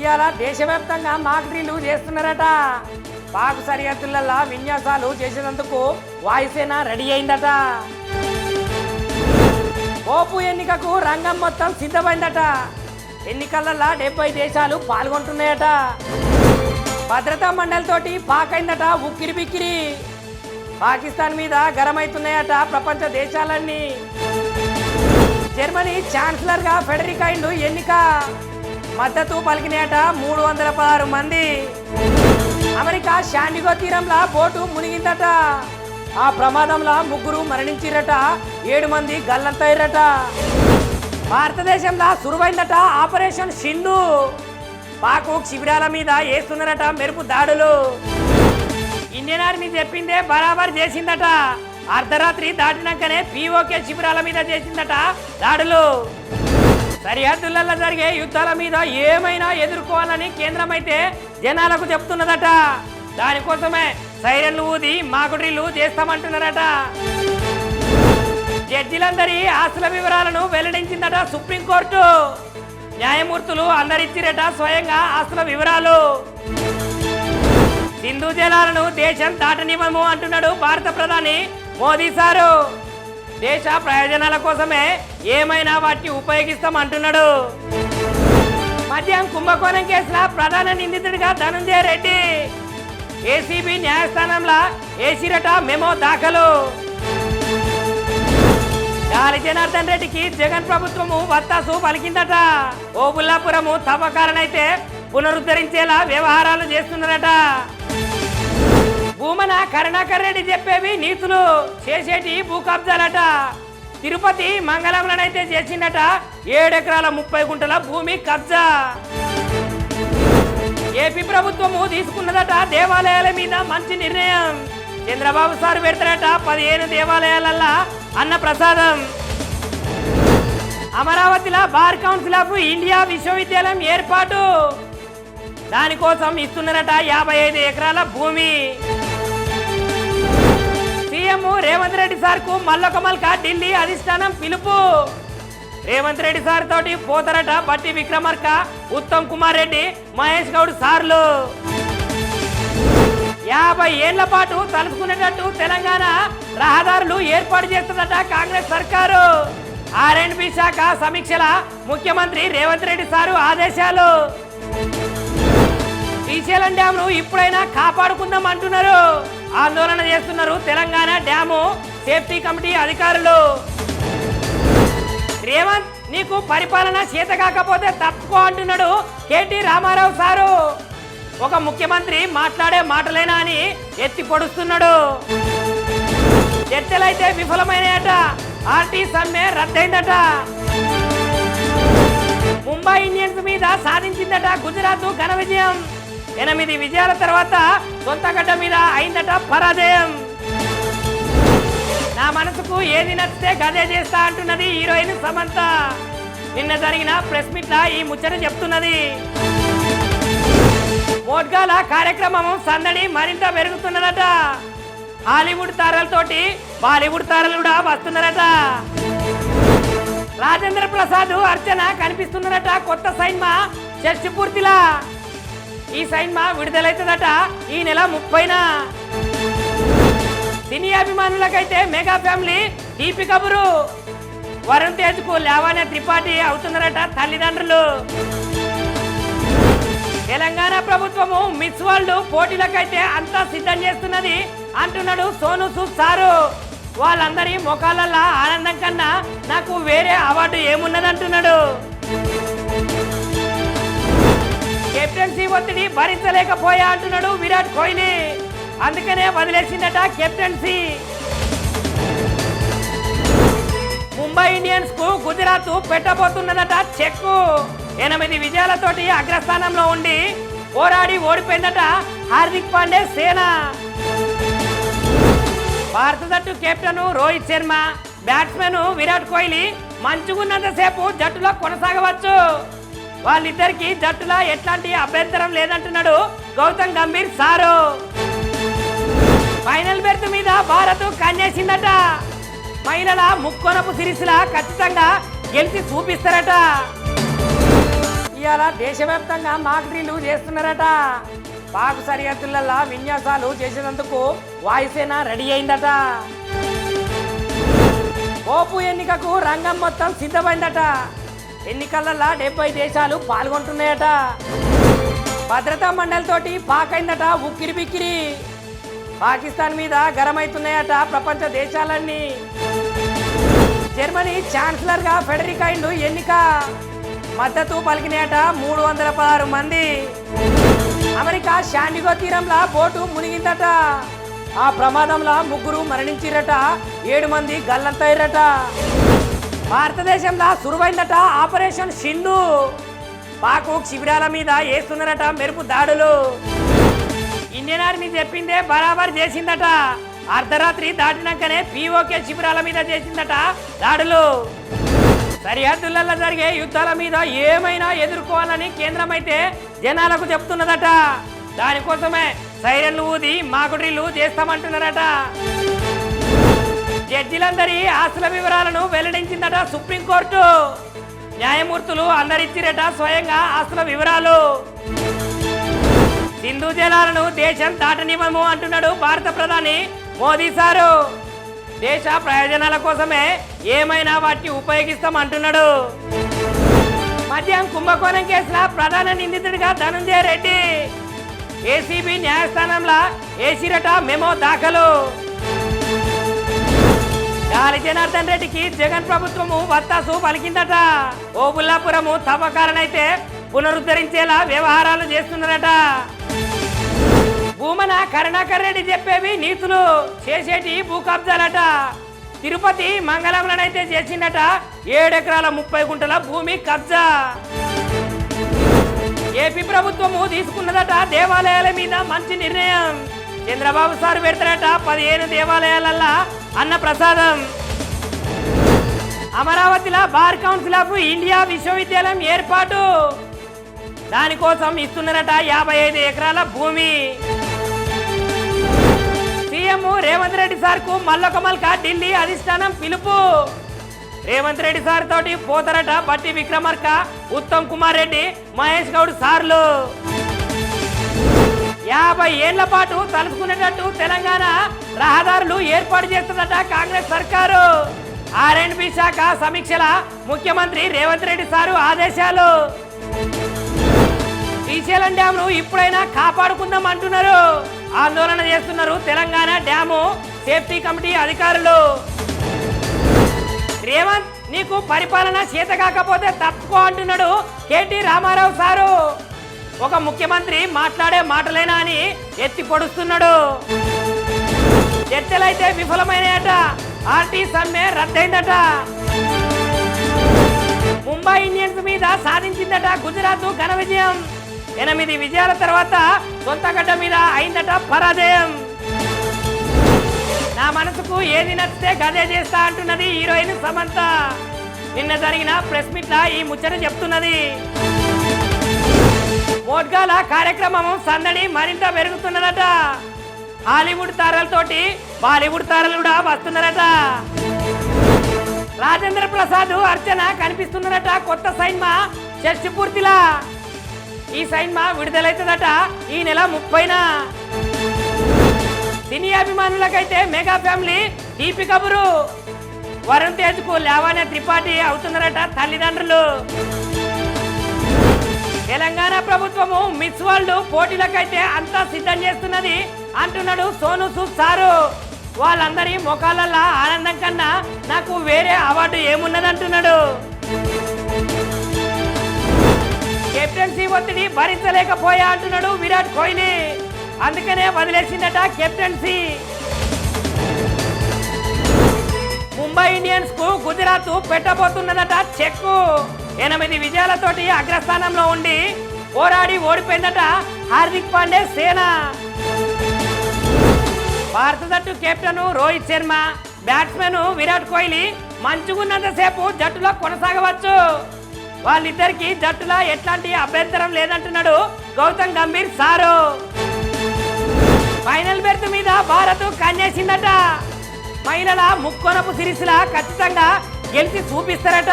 ఇవాళ దేశవ్యాప్తంగా మాక్ డ్రిల్లు చేస్తున్నారట. పాక్ సరిహద్దులలో విన్యాసాలు చేసేందుకు వాయుసేన రెడీ అయిందట. పోపు ఎన్నికకు రంగం మొత్తం సిద్ధమైందట. ఎన్నికలలో 70 దేశాలు పాల్గొంటున్నాయట. భద్రతా మండలితోటి పాక్ అయిందట ఉక్కిరి బిక్కిరి. పాకిస్తాన్ మీద గరమైతున్నాయట ప్రపంచ దేశాలన్నీ. జర్మనీ ఛాన్సలర్గా ఫెడరిక్ అయిండు ఎన్నిక. మద్దతు పలికినాయట 316 మంది. అమెరికా శాండిగో తీరంలో బోటు మునిగిందట. ఆ ప్రమాదంలో 3 మరణించిరట, 7 మంది గల్లంతయ్యారట. భారతదేశంలో సురువైందట ఆపరేషన్ సింధు. పాకు శిబిరాల మీద వేస్తున్నారట మెరుపు దాడులు. ఇండియన్ ఆర్మీ చెప్పిందే బరాబర్ చేసిందట. అర్ధరాత్రి దాటినాకనే పీఓకే శిబిరాల మీద చేసిందట దాడులు. సరిహద్దులలో జరిగే యుద్ధాల మీద ఏమైనా ఎదుర్కోవాలని కేంద్రం అయితే జనాలకు చెప్తున్నదట. దానికోసమే సైరన్లు ఊది మాకు డ్రిల్లు చేస్తామంటున్నారట. జడ్జిలందరి ఆస్తుల వివరాలను వెల్లడించిందట సుప్రీంకోర్టు. న్యాయమూర్తులు అందరిచ్చిరట స్వయంగా ఆస్తుల వివరాలు. సింధు జలాలను దేశం దాటనివ్వము అంటున్నాడు భారత ప్రధాని మోదీ సారు. దేశ ప్రయోజనాల కోసమే ఏమైనా వాటిని ఉపయోగిస్తాం అంటున్నాడు. మద్యం కుంభకోణం కేసులో ప్రధాన నిందితుడిగా ధనంజయ రెడ్డి. ఏసీబీ న్యాయస్థానంలో ఏసీరట మెమో దాఖలు. గాలి జనార్దన్ రెడ్డికి జగన్ ప్రభుత్వము వత్తాసు పలికిందట. ఓబుల్లాపురము తవ్వకాలనైతే పునరుద్ధరించేలా వ్యవహారాలు చేస్తున్నారట. భూమన కరుణాకర్ రెడ్డి చెప్పేవి నీతులు, చేసేటి భూ కబ్జాలట. తిరుపతి మంగళంలోనైతే చేసిందట 7 ఎకరాల 30 గుంటల భూమి కబ్జా. ఏపీ ప్రభుత్వము తీసుకున్నదట దేవాలయాల మీద మంచి నిర్ణయం. చంద్రబాబు సార్ పెడతారట 15 దేవాలయాలల్లా అన్న ప్రసాదం. అమరావతిలో బార్ కౌన్సిల్ ఆఫ్ ఇండియా విశ్వవిద్యాలయం ఏర్పాటు. దానికోసం ఇస్తున్నారట 55 ఎకరాల భూమి. సీఎం రేవంత్ రెడ్డి సార్కు మల్లొక మల్క ఢిల్లీ అధిష్టానం పిలుపు. రేవంత్ రెడ్డి సార్ తోటి పోతారట బట్టి విక్రమార్క, ఉత్తమ్ కుమార్ రెడ్డి, మహేష్ గౌడ్ సార్లు. 50 ఏళ్ల పాటు తలుచుకునేటట్టు తెలంగాణ రహదారులు ఏర్పాటు చేస్తుందట కాంగ్రెస్ సర్కారు. ఆర్ఎండ్బి శాఖ సమీక్షల ముఖ్యమంత్రి రేవంత్ రెడ్డి సారు ఆదేశాలు. శ్రీశైలం డ్యామ్ను ఇప్పుడైనా కాపాడుకుందాం అంటున్నారు. ఆందోళన చేస్తున్నారు తెలంగాణ డ్యాము సేఫ్టీ కమిటీ అధికారులు. రేవంత్ నీకు పరిపాలన చేత కాకపోతే తప్పుకో అంటున్నాడు కేటీ రామారావు సారు. ఒక ముఖ్యమంత్రి మాట్లాడే మాటలేనా అని ఎత్తి పొడుస్తున్నాడు. చర్చలైతే విఫలమైనాయట. ఆర్టీ సమ్మె రద్దయిందట. ముంబై ఇండియన్స్ మీద సాధించిందట గుజరాత్ ఘన విజయం. 8 విజయాల తర్వాత సొంత గడ్డ మీద అయిందట పరాజయం. నా మనసుకు ఏది నచ్చితే గదే చేస్తా అంటున్నది హీరోయిన్ సమంత. నిన్న జరిగిన ప్రెస్ మీట్ లా ఈ ముచ్చట చెప్తున్నది. మోడ్గాల కార్యక్రమం సందడి మరింత పెరుగుతున్నదట. హాలీవుడ్ తారలతోటి బాలీవుడ్ తారలు కూడా వస్తున్నారట. రాజేంద్ర ప్రసాద్ అర్చన కనిపిస్తున్నారట కొత్త సినిమా షష్టి పూర్తిలా. ఈ సినిమా విడుదలైతుందట ఈ నెల 30న. సినీ అభిమానులకైతే మెగా ఫ్యామిలీ దీపి కబురు. వరుణ్ తేజ్కు లావణ్య త్రిపాఠి అవుతున్నారట తల్లిదండ్రులు. తెలంగాణ ప్రభుత్వము మిస్ వరల్డ్ పోటీలకైతే అంతా సిద్ధం చేస్తున్నది అంటున్నాడు సోను సూద్ సారు. వాళ్ళందరి ముఖాలల్లో ఆనందం కన్నా నాకు వేరే అవార్డు ఏమున్నదంటున్నాడు. కెప్టెన్సీ ఒత్తిడి భరించలేకపోయా అంటున్నాడు విరాట్ కోహ్లీ. అందుకనే వదిలేసిందట కెప్టెన్సీ. ముంబై ఇండియన్స్ కు గుజరాత్ పెట్టబోతున్నదట చెక్కు. 8 విజయాలతోటి అగ్రస్థానంలో ఉండి పోరాడి ఓడిపోయిందట హార్దిక్ పాండే సేన. భారత జట్టు కెప్టెన్ రోహిత్ శర్మ, బ్యాట్స్మెన్ విరాట్ కోహ్లీ మంచుకున్నంతసేపు జట్టులో కొనసాగవచ్చు. వాళ్ళిద్దరికి జట్టులో ఎట్లాంటి అభ్యంతరం లేదంటున్నాడు Gautam Gambhir sir. Final berth మీద భారత్ కన్నేసిందట. మహిళల ముక్కొనపు సిరీస్లా ఖచ్చితంగా గెలిచి చూపిస్తారట. ఇవాళ దేశవ్యాప్తంగా మాక్ డ్రిల్లు చేస్తున్నారట. పాక్ సరిహద్దులలో విన్యాసాలు చేసేందుకు వాయుసేన రెడీ అయిందట. పోపు ఎన్నికకు రంగం మొత్తం సిద్ధమైందట. ఎన్నికలలో 70 దేశాలు పాల్గొంటున్నాయట. భద్రతా మండలితోటి పాక్ అయిందట ఉక్కిరి బిక్కిరి. పాకిస్తాన్ మీద గరమైతున్నాయట ప్రపంచ దేశాలన్నీ. జర్మనీ ఛాన్సలర్గా ఫెడరిక్ అయిండు ఎన్నిక. మద్దతు పలికినాయట 316 మంది. అమెరికా శాండిగో తీరంలో బోటు మునిగిందట. ఆ ప్రమాదంలో 3 మరణించిరట, 7 మంది గల్లంతయ్యారట. భారతదేశంలో సురువైందట ఆపరేషన్ సింధు. పాకు శిబిరాల మీద వేస్తున్నారట మెరుపు దాడులు. ఇండియన్ ఆర్మీ చెప్పిందే బరాబర్ చేసిందట. అర్ధరాత్రి దాటినాకనే పీఓకే శిబిరాల మీద చేసిందట దాడులు. సరిహద్దులలో జరిగే యుద్ధాల మీద ఏమైనా ఎదుర్కోవాలని కేంద్రం అయితే జనాలకు చెప్తున్నదట. దానికోసమే సైరన్లు ఊది మాకుడ్రిల్లు చేస్తామంటున్నారట. జడ్జిలందరి ఆస్తుల వివరాలను వెల్లడించిందట సుప్రీంకోర్టు. న్యాయమూర్తులు అందరిచ్చిరట స్వయంగా ఆస్తుల వివరాలు. సింధు జలాలను దేశం దాటనివ్వము అంటున్నాడు భారత ప్రధాని మోదీ సారు. దేశ ప్రయోజనాల కోసమే ఏమైనా వాటిని ఉపయోగిస్తాం అంటున్నాడు. మద్యం కుంభకోణం కేసులో ప్రధాన నిందితుడిగా ధనంజయ రెడ్డి. ఏసీబీ న్యాయస్థానంలో ఏసీరట మెమో దాఖలు. గాలి జనార్దన్ రెడ్డికి జగన్ ప్రభుత్వము వత్తాసు పలికిందట. ఓబుల్లాపురము తవ్వకాలనైతే పునరుద్ధరించేలా వ్యవహారాలు చేస్తున్నారట. భూమన కరుణాకర్ రెడ్డి చెప్పేవి నీతులు, చేసేటి భూ కబ్జాలట. తిరుపతి మంగళంలోనైతే చేసిందట 7 ఎకరాల 30 గుంటల భూమి కబ్జా. ఏపీ ప్రభుత్వము తీసుకున్నదట దేవాలయాల మీద మంచి నిర్ణయం. చంద్రబాబు సార్ పెడతారట 15 దేవాలయాలల్లా అన్న ప్రసాదం. అమరావతిలో బార్ కౌన్సిల్ ఆఫ్ ఇండియా విశ్వవిద్యాలయం ఏర్పాటు. దానికోసం ఇస్తున్నారట 55 ఎకరాల భూమి. సీఎం రేవంత్ రెడ్డి సార్కు మల్లొకమల్క ఢిల్లీ అధిష్టానం పిలుపు. రేవంత్ రెడ్డి సార్ తోటి పోతారట బట్టి విక్రమార్క, ఉత్తమ్ కుమార్ రెడ్డి, మహేష్ గౌడ్ సార్లు. 50 ఏళ్ల పాటు తలుచుకునేటట్టు తెలంగాణ రహదారులు ఏర్పాటు చేస్తుందట కాంగ్రెస్ సర్కారు. ఆర్ఎండ్బి శాఖ సమీక్షల ముఖ్యమంత్రి రేవంత్ రెడ్డి సారు ఆదేశాలు. శ్రీశైలం డ్యామ్ను ఇప్పుడైనా కాపాడుకుందాం అంటున్నారు. ఆందోళన చేస్తున్నారు తెలంగాణ డ్యాము సేఫ్టీ కమిటీ అధికారులు. రేవంత్ నీకు పరిపాలన చేత కాకపోతే తప్పుకో అంటున్నాడు కేటీ రామారావు సారు. ఒక ముఖ్యమంత్రి మాట్లాడే మాటలేనా అని ఎత్తి పొడుస్తున్నాడు. చర్చలైతే విఫలమైనాయట. ఆర్టీ సమ్మె రద్దయిందట. ముంబై ఇండియన్స్ మీద సాధించిందట గుజరాత్ ఘన విజయం. 8 విజయాల తర్వాత సొంత గడ్డ మీద అయిందట పరాజయం. నా మనసుకు ఏది నచ్చితే గదే చేస్తా అంటున్నది హీరోయిన్ సమంత. నిన్న జరిగిన ప్రెస్ మీట్ లా ఈ ముచ్చట చెప్తున్నది. మోడ్గాల కార్యక్రమం సందడి మరింత పెరుగుతున్నదట. హాలీవుడ్ తారలతోటి బాలీవుడ్ తారలు కూడా వస్తున్నారట. రాజేంద్ర ప్రసాద్ అర్చన కనిపిస్తున్నారట కొత్త సినిమా షష్టి పూర్తిలా. ఈ సినిమా విడుదలైతుందట ఈ నెల 30న. సినీ అభిమానులకైతే మెగా ఫ్యామిలీ తీపి కబురు. వరుణ్ తేజ్కు లావణ్య త్రిపాఠి అవుతున్నారట తల్లిదండ్రులు. తెలంగాణ ప్రభుత్వము మిస్ వరల్డ్ పోటీలకైతే అంతా సిద్ధం చేస్తున్నది అంటున్నాడు సోను సూద్ సారు. వాళ్ళందరి ముఖాలల్లో ఆనందం కన్నా నాకు వేరే అవార్డు ఏమున్నదంటున్నాడు. కెప్టెన్సీ ఒత్తిడి భరించలేకపోయా అంటున్నాడు విరాట్ కోహ్లీ. అందుకనే వదిలేసిందట కెప్టెన్సీ. ముంబై ఇండియన్స్ కు గుజరాత్ పెట్టబోతున్నదట చెక్కు. 8 విజయాలతోటి అగ్రస్థానంలో ఉండి పోరాడి ఓడిపోయిందట హార్దిక్ పాండే సేన. భారత జట్టు కెప్టెన్ రోహిత్ శర్మ, బ్యాట్స్మెన్ విరాట్ కోహ్లీ మంచుకున్నంతసేపు జట్టులో కొనసాగవచ్చు. వాళ్ళిద్దరికి జట్టులో ఎట్లాంటి అభ్యంతరం లేదంటున్నాడు Gautam Gambhir sir. Final berth మీద భారత్ కన్నేసిందట. మహిళల ముక్కొనపు సిరీస్లా ఖచ్చితంగా గెలిచి చూపిస్తారట.